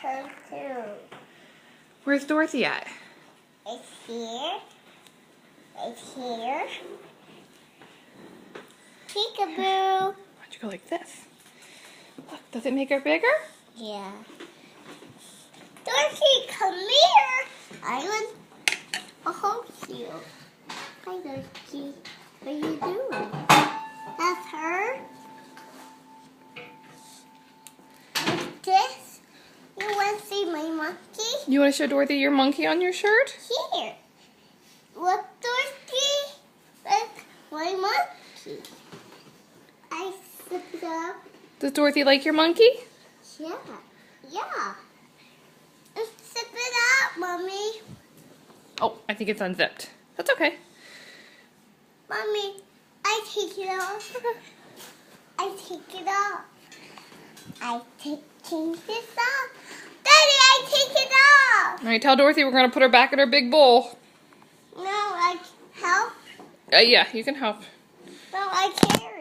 her too. Where's Dorothy at? It's here. It's here. Peekaboo. Why don't you go like this? Look, does it make her bigger? Yeah. Dorothy, come here. I want to hold you. Hi, Dorothy. What are you doing? That's her. Like this. You want to see my monkey? You want to show Dorothy your monkey on your shirt? Here. Look, Dorothy. Look, my monkey. I zip it up. Does Dorothy like your monkey? Yeah. Yeah. Let's zip it up, Mommy. Oh, I think it's unzipped. That's okay. Mommy, I take it off. I take it off. I take this off. Daddy, I take it off. All right, tell Dorothy we're going to put her back in her big bowl. No, I help. Yeah, you can help. No, I carry.